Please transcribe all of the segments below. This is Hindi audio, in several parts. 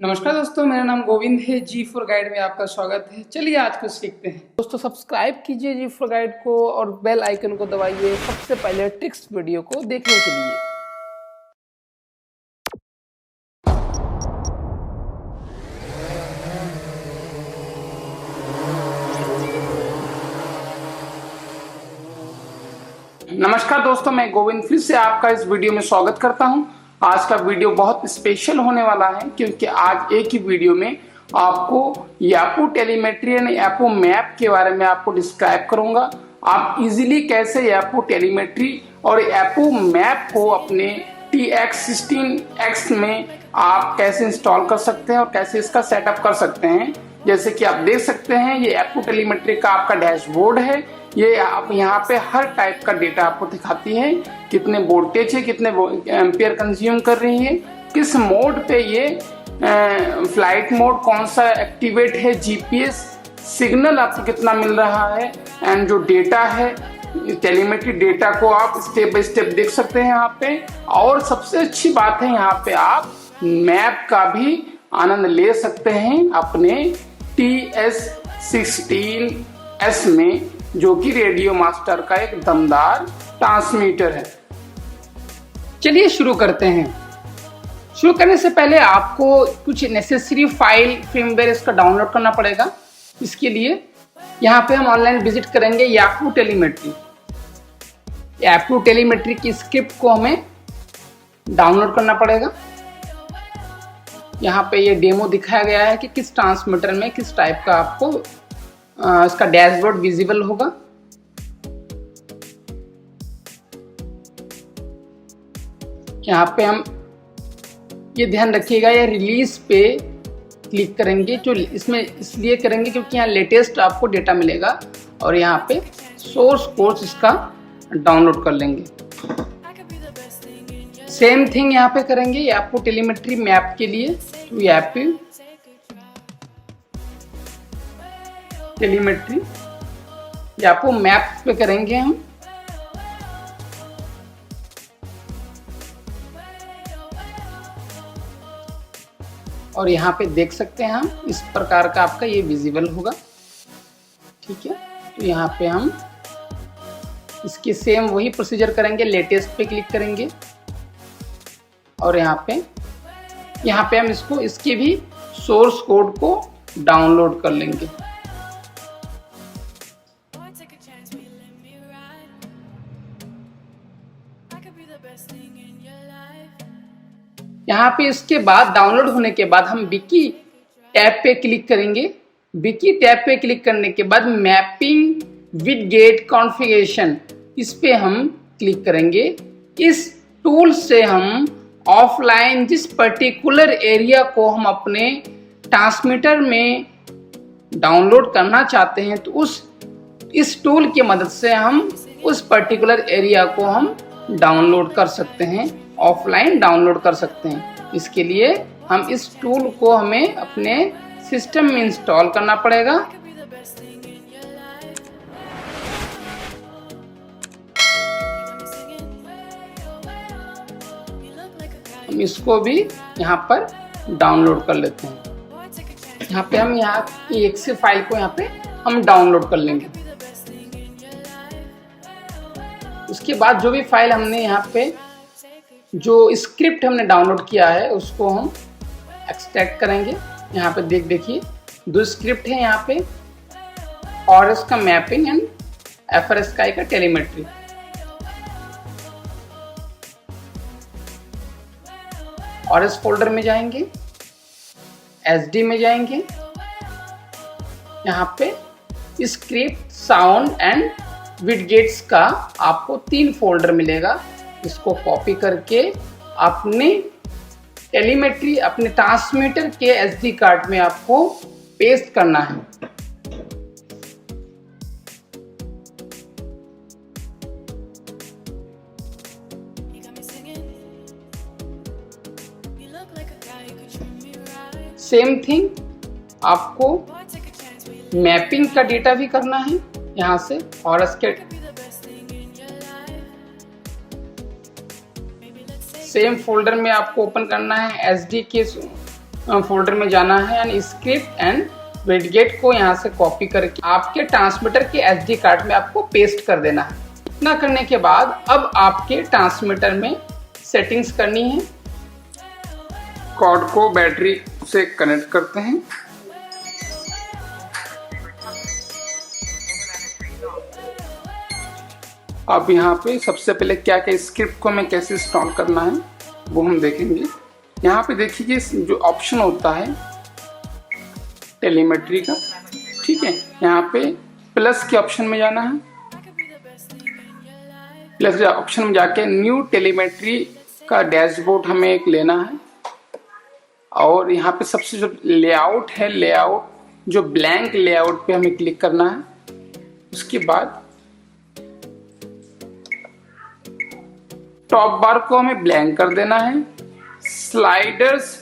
नमस्कार दोस्तों, मेरा नाम गोविंद है। जी फॉर गाइड में आपका स्वागत है। चलिए आज कुछ सीखते हैं। दोस्तों सब्सक्राइब कीजिए जी फॉर गाइड को और बेल आइकन को दबाइए सबसे पहले ट्रिक्स वीडियो को देखने के लिए। नमस्कार दोस्तों, मैं गोविंद फिर से आपका इस वीडियो में स्वागत करता हूं। आज का वीडियो बहुत स्पेशल होने वाला है क्योंकि आज एक ही वीडियो में आपको यापू टेलीमेट्री यानी यापू मैप के बारे में आपको डिस्क्राइब करूंगा। आप इजीली कैसे यापू टेलीमेट्री और यापू मैप को अपने TX16X में आप कैसे इंस्टॉल कर सकते हैं और कैसे इसका सेटअप कर सकते हैं। जैसे कि आप देख सकते हैं, ये यापू टेलीमेट्री का आपका डैशबोर्ड है। ये आप यहाँ पे हर टाइप का डेटा आपको दिखाती है, कितने वोल्टेज है, कितने एम्पियर कंज्यूम कर रही है, किस मोड पे ये फ्लाइट मोड कौन सा एक्टिवेट है, जीपीएस सिग्नल आपको कितना मिल रहा है, एंड जो डेटा है टेलीमेट्री डेटा को आप स्टेप बाय स्टेप देख सकते हैं यहाँ पे। और सबसे अच्छी बात है, यहाँ पे आप मैप का भी आनंद ले सकते हैं अपने TS16S में, जो कि रेडियो मास्टर का एक दमदार ट्रांसमीटर है। चलिए शुरू करते हैं। शुरू करने से पहले आपको कुछ नेसेसरी फाइल फर्मवेयर इसका डाउनलोड करना पड़ेगा। इसके लिए यहाँ पे हम ऑनलाइन विजिट करेंगे यापू टेलीमेट्री। यापू टेलीमेट्री की स्क्रिप्ट को हमें डाउनलोड करना पड़ेगा। यहाँ पे ये डेमो दिखाया गया है कि किस ट्रांसमीटर में किस टाइप का आपको इसका डैशबोर्ड विजिबल होगा। यहाँ पे हम ये ध्यान रखिएगा, ये रिलीज पे क्लिक करेंगे, जो इसमें इसलिए करेंगे क्योंकि यहाँ लेटेस्ट आपको डेटा मिलेगा और यहाँ पे सोर्स कोड इसका डाउनलोड कर लेंगे। सेम थिंग यहाँ पे करेंगे यापू टेलीमेट्री मैप के लिए। तो यापू टेलीमेट्री यापू मैप पे करेंगे हम। और यहाँ पे देख सकते हैं हम इस प्रकार का आपका ये विजिबल होगा। ठीक है, तो यहाँ पे हम इसकी सेम वही प्रोसीजर करेंगे, लेटेस्ट पे क्लिक करेंगे और यहाँ पे हम इसके भी सोर्स कोड को डाउनलोड कर लेंगे। यहाँ पे इसके बाद डाउनलोड होने के बाद हम विकी टैब पे क्लिक करेंगे। विकी टैब पे क्लिक करने के बाद मैपिंग विद गेट कॉन्फ़िगरेशन, इस पे हम क्लिक करेंगे। इस टूल से हम ऑफलाइन जिस पर्टिकुलर एरिया को हम अपने ट्रांसमीटर में डाउनलोड करना चाहते हैं, तो इस टूल की मदद से हम उस पर्टिकुलर एरिया को हम डाउनलोड कर सकते हैं, ऑफलाइन डाउनलोड कर सकते हैं। इसके लिए हम इस टूल को हमें अपने सिस्टम में इंस्टॉल करना पड़ेगा। हम इसको भी यहाँ पर डाउनलोड कर लेते हैं। यहाँ पे हम यहाँ की एक से फाइल को यहाँ पे हम डाउनलोड कर लेंगे। उसके बाद जो भी फाइल हमने यहाँ पे जो स्क्रिप्ट हमने डाउनलोड किया है उसको हम एक्सट्रैक्ट करेंगे। यहाँ पे देखिए दो स्क्रिप्ट है यहाँ पे, और इसका मैपिंग एंड FRSky का टेलीमेट्री। और इस फोल्डर में जाएंगे, SD में जाएंगे, यहाँ पे स्क्रिप्ट साउंड एंड विडगेट्स का आपको 3 फोल्डर मिलेगा। इसको कॉपी करके अपने टेलीमेट्री अपने ट्रांसमीटर के SD कार्ड में आपको पेस्ट करना है। सेम थिंग आपको मैपिंग का डेटा भी करना है यहाँ से, और इसके सेम फोल्डर में आपको ओपन करना है SD के फोल्डर में जाना है एंड स्क्रिप्ट एंड विडगेट को यहाँ से कॉपी करके आपके ट्रांसमीटर के SD कार्ड में आपको पेस्ट कर देना है। इतना करने के बाद अब आपके ट्रांसमीटर में सेटिंग्स करनी है। कॉर्ड को बैटरी से कनेक्ट करते हैं। अब यहाँ पे सबसे पहले क्या क्या स्क्रिप्ट को हमें कैसे इंस्टॉल करना है वो हम देखेंगे। यहाँ पे देखिए जो ऑप्शन होता है टेलीमेट्री का, ठीक है, यहाँ पे प्लस के ऑप्शन में जाना है। प्लस के ऑप्शन में जाके न्यू टेलीमेट्री का डैशबोर्ड हमें एक लेना है और यहाँ पे सबसे जो लेआउट है, लेआउट जो ब्लैंक लेआउट पे हमें क्लिक करना है। उसके बाद टॉप बार को हमें ब्लैंक कर देना है। स्लाइडर्स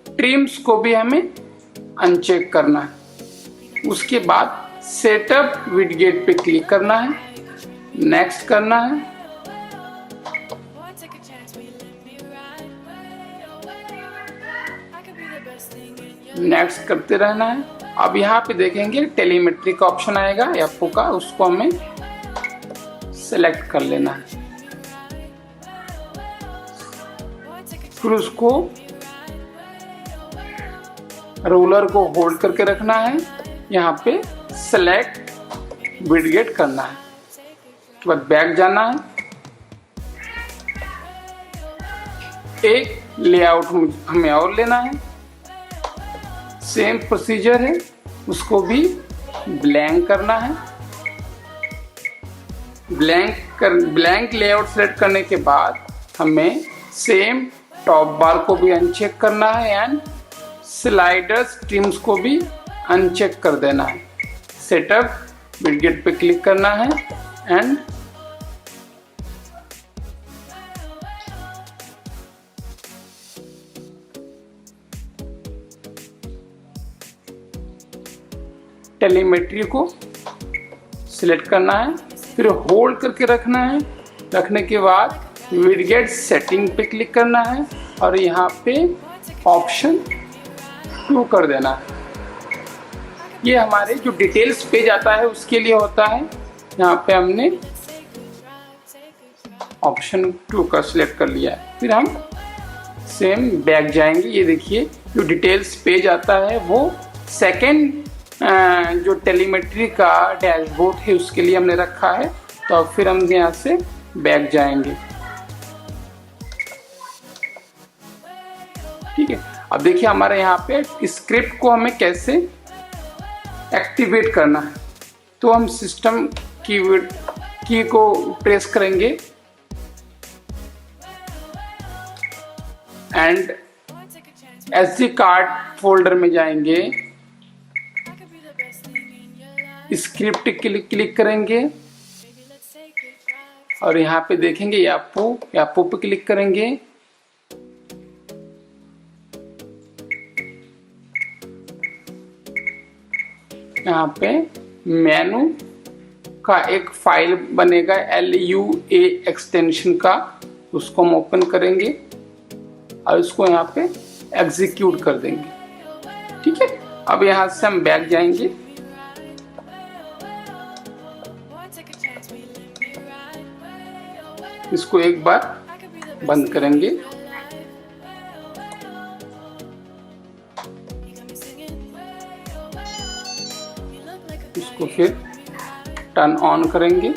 ट्रिम्स को भी हमें अनचेक करना है। उसके बाद सेटअप विडगेट पे क्लिक करना है, नेक्स्ट करना है। नेक्स्ट करते रहना है। अब यहाँ पे देखेंगे टेलीमेट्री का ऑप्शन आएगा एफओ का, उसको हमें सेलेक्ट कर लेना है। फिर उसको रोलर को होल्ड करके रखना है, यहाँ पे सेलेक्ट विडगेट करना है। उसके बाद बैक जाना है। एक लेआउट हमें और लेना है, सेम प्रोसीजर है, उसको भी ब्लैंक करना है। ब्लैंक लेआउट सेलेक्ट करने के बाद हमें सेम टॉप बार को भी अनचेक करना है एंड स्लाइडर्स ट्रिम्स को भी अनचेक कर देना है। सेटअप विडगेट पे क्लिक करना है एंड टेलीमेट्री को सिलेक्ट करना है, फिर होल्ड करके रखना है। रखने के बाद विडगेट सेटिंग पे क्लिक करना है और यहाँ पे ऑप्शन 2 कर देना है। ये हमारे जो डिटेल्स पेज आता है उसके लिए होता है। यहाँ पे हमने ऑप्शन 2 का सिलेक्ट कर लिया है। फिर हम सेम बैक जाएंगे। ये देखिए जो डिटेल्स पेज आता है वो सेकेंड जो टेलीमेट्री का डैशबोर्ड है उसके लिए हमने रखा है। तो अब फिर हम यहाँ से बैक जाएंगे, ठीक है। अब देखिए हमारे यहाँ पे स्क्रिप्ट को हमें कैसे एक्टिवेट करना है। तो हम सिस्टम की को प्रेस करेंगे एंड SD कार्ड फोल्डर में जाएंगे, स्क्रिप्ट क्लिक करेंगे और यहाँ पे देखेंगे यापो पे क्लिक करेंगे। यहाँ पे मेनू का एक फाइल बनेगा LUA एक्सटेंशन का, उसको हम ओपन करेंगे और उसको यहाँ पे एग्जीक्यूट कर देंगे, ठीक है। अब यहाँ से हम बैक जाएंगे। इसको एक बार बंद करेंगे। इसको फिर टर्न ऑन करेंगे।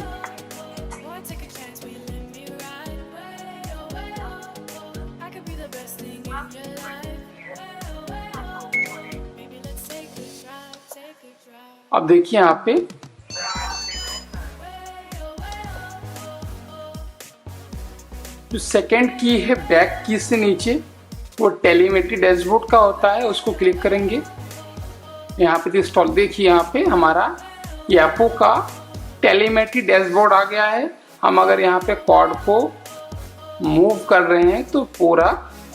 अब देखिए यहाँ पे जो सेकेंड की है बैक की से नीचे वो टेलीमेट्री डैशबोर्ड का होता है, उसको क्लिक करेंगे। यहाँ पे इंस्टॉल देखिए यहाँ पे हमारा यापो का टेलीमेट्री डैशबोर्ड आ गया है। हम अगर यहाँ पे कॉर्ड को मूव कर रहे हैं तो पूरा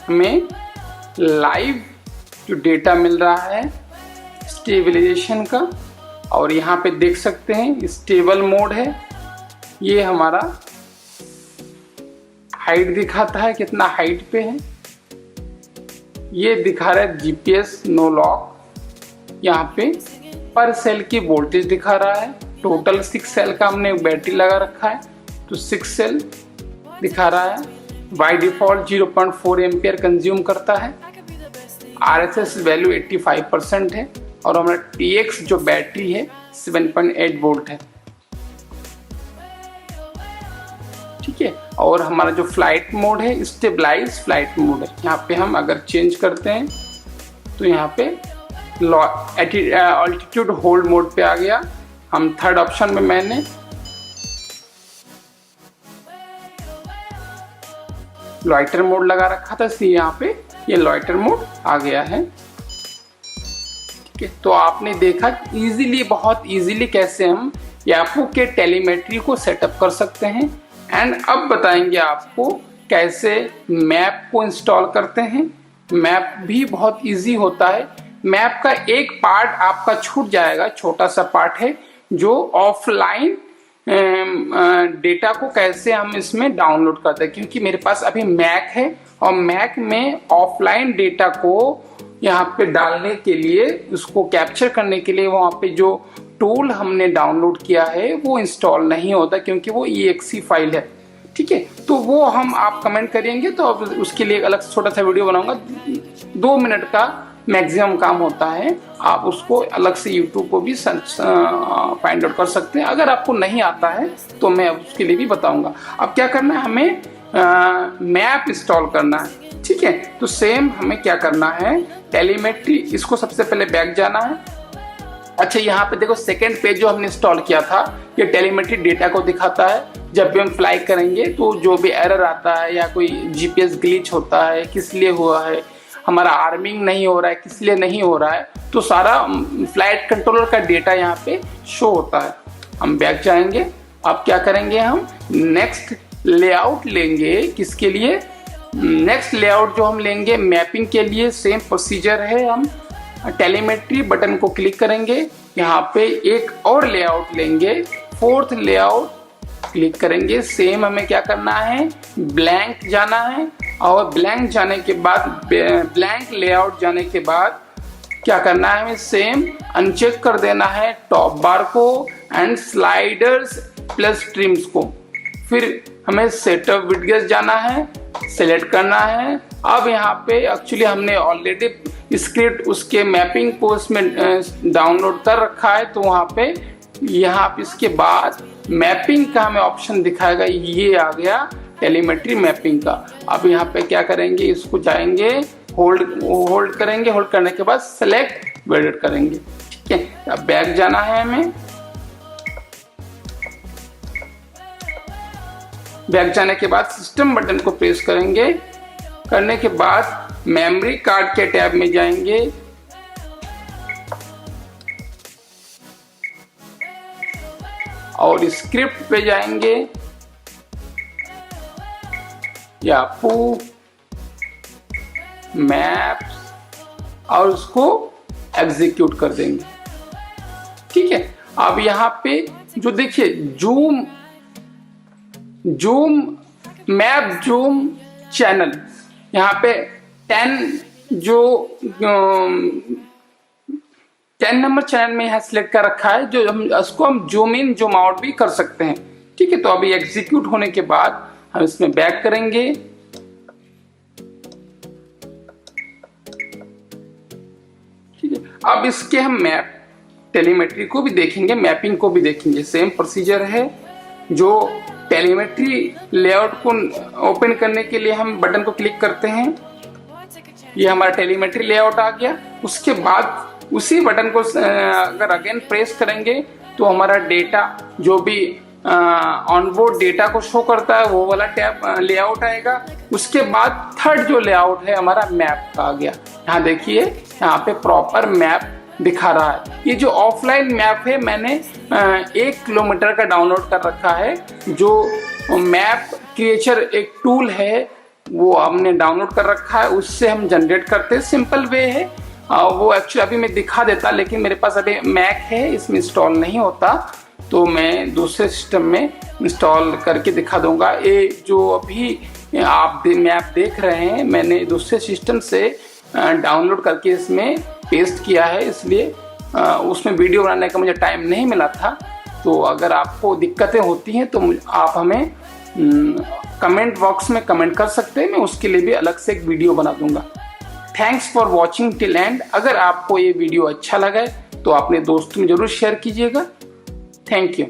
हमें लाइव जो डेटा मिल रहा है स्टेबलाइजेशन का, और यहाँ पे देख सकते हैं स्टेबल मोड है। ये हमारा हाइट दिखाता है कितना हाइट पे है, ये दिखा रहा है जीपीएस नो लॉक, यहाँ पे पर सेल की वोल्टेज दिखा रहा है। टोटल 6 सेल का हमने बैटरी लगा रखा है तो 6 सेल दिखा रहा है। बाय डिफॉल्ट 0.4 एम्पियर कंज्यूम करता है। आरएसएस वैल्यू 85% है और हमारा टीएक्स जो बैटरी है 7.8 वोल्ट है। ठीक है, और हमारा जो फ्लाइट मोड है स्टेबलाइज फ्लाइट मोड है। यहाँ पे हम अगर चेंज करते हैं तो यहाँ पे ऑल्टीट्यूड होल्ड मोड पे आ गया। हम थर्ड ऑप्शन में मैंने लॉइटर मोड लगा रखा था, इसलिए यहाँ पे ये लॉइटर मोड आ गया है। ठीक है, तो आपने देखा इजीली, बहुत इजीली कैसे हम यापू के टेलीमेट्री को सेटअप कर सकते हैं। एंड अब बताएंगे आपको कैसे मैप को इंस्टॉल करते हैं। मैप भी बहुत इजी होता है। मैप का एक पार्ट आपका छूट जाएगा, छोटा सा पार्ट है जो ऑफलाइन डेटा को कैसे हम इसमें डाउनलोड करते हैं, क्योंकि मेरे पास अभी मैक है और मैक में ऑफलाइन डेटा को यहाँ पे डालने के लिए, उसको कैप्चर करने के लिए वहाँ पे जो टूल हमने डाउनलोड किया है वो इंस्टॉल नहीं होता, क्योंकि वो EXE फाइल है। ठीक है, तो वो हम आप कमेंट करेंगे तो अब उसके लिए अलग छोटा सा वीडियो बनाऊंगा। 2 मिनट का मैक्सिमम काम होता है, आप उसको अलग से यूट्यूब को भी फाइंड आउट कर सकते हैं। अगर आपको नहीं आता है तो मैं उसके लिए भी बताऊंगा। अब क्या करना है, हमें मैप इंस्टॉल करना है। ठीक है, तो सेम हमें क्या करना है, टेलीमेट्री, इसको सबसे पहले बैक जाना है। अच्छा, यहाँ पे देखो सेकेंड पेज जो हमने इंस्टॉल किया था ये टेलीमेट्री डेटा को दिखाता है। जब भी हम फ्लाई करेंगे तो जो भी एरर आता है या कोई जीपीएस ग्लिच होता है, किस लिए हुआ है, हमारा आर्मिंग नहीं हो रहा है, किस लिए नहीं हो रहा है, तो सारा फ्लाइट कंट्रोलर का डेटा यहाँ पे शो होता है। हम बैक जाएंगे। अब क्या करेंगे, हम नेक्स्ट लेआउट लेंगे। किसके लिए? नेक्स्ट लेआउट जो हम लेंगे मैपिंग के लिए, सेम प्रोसीजर है। हम टेलीमेट्री बटन को क्लिक करेंगे, यहाँ पे एक और लेआउट लेंगे, 4th लेआउट क्लिक करेंगे। सेम हमें क्या करना है, ब्लैंक जाना है और ब्लैंक जाने के बाद, ब्लैंक लेआउट जाने के बाद क्या करना है, हमें सेम अनचेक कर देना है टॉप बार को एंड स्लाइडर्स प्लस ट्रिम्स को। फिर हमें सेटअप विडगेस जाना है, सेलेक्ट करना है। अब यहाँ पे एक्चुअली हमने ऑलरेडी स्क्रिप्ट उसके मैपिंग को इसमें डाउनलोड कर रखा है, तो वहाँ पे यहाँ पे इसके बाद मैपिंग का हमें ऑप्शन दिखाएगा। ये आ गया टेलीमेट्री मैपिंग का। अब यहाँ पे क्या करेंगे, इसको जाएंगे, होल्ड करेंगे, होल्ड करने के बाद सेलेक्ट वेडेड करेंगे। ठीक है, अब बैक जाना है हमें। बैक जाने के बाद सिस्टम बटन को प्रेस करेंगे। करने के बाद मेमोरी कार्ड के टैब में जाएंगे, और स्क्रिप्ट पे जाएंगे, यापू मैप्स, और उसको एग्जीक्यूट कर देंगे। ठीक है, अब यहाँ पे जो देखिए जूम मैप जूम चैनल, यहाँ पे 10 नंबर चैनल में यहाँ सिलेक्ट कर रखा है, जो हम उसको हम जूम इन जूम आउट भी कर सकते हैं। ठीक है, तो अभी एग्जीक्यूट होने के बाद हम इसमें बैक करेंगे। ठीक है, अब इसके हम मैप टेलीमेट्री को भी देखेंगे, मैपिंग को भी देखेंगे। सेम प्रोसीजर है। जो टेलीमेट्री लेआउट को ओपन करने के लिए हम बटन को क्लिक करते हैं, ये हमारा टेलीमेट्री लेआउट आ गया। उसके बाद उसी बटन को अगर अगेन प्रेस करेंगे तो हमारा डेटा जो भी ऑनबोर्ड डेटा को शो करता है वो वाला टैब लेआउट आएगा। उसके बाद थर्ड जो लेआउट है हमारा मैप का आ गया। यहाँ देखिए, यहाँ पे प्रॉपर मैप दिखा रहा है। ये जो ऑफलाइन मैप है मैंने 1 किलोमीटर का डाउनलोड कर रखा है। जो मैप क्रिएचर एक टूल है वो हमने डाउनलोड कर रखा है, उससे हम जनरेट करते हैं। सिंपल वे है, वो एक्चुअली अभी मैं दिखा देता, लेकिन मेरे पास अभी मैक है, इसमें इंस्टॉल नहीं होता, तो मैं दूसरे सिस्टम में इंस्टॉल करके दिखा दूंगा। ये जो अभी आप मैप देख रहे हैं, मैंने दूसरे सिस्टम से डाउनलोड करके इसमें पेस्ट किया है, इसलिए उसमें वीडियो बनाने का मुझे टाइम नहीं मिला था। तो अगर आपको दिक्कतें होती हैं तो आप हमें कमेंट बॉक्स में कमेंट कर सकते हैं, मैं उसके लिए भी अलग से एक वीडियो बना दूंगा। Thanks for watching till and. अगर आपको ये वीडियो अच्छा लगा तो अपने दोस्तों में जरूर शेयर कीजिएगा। Thank you.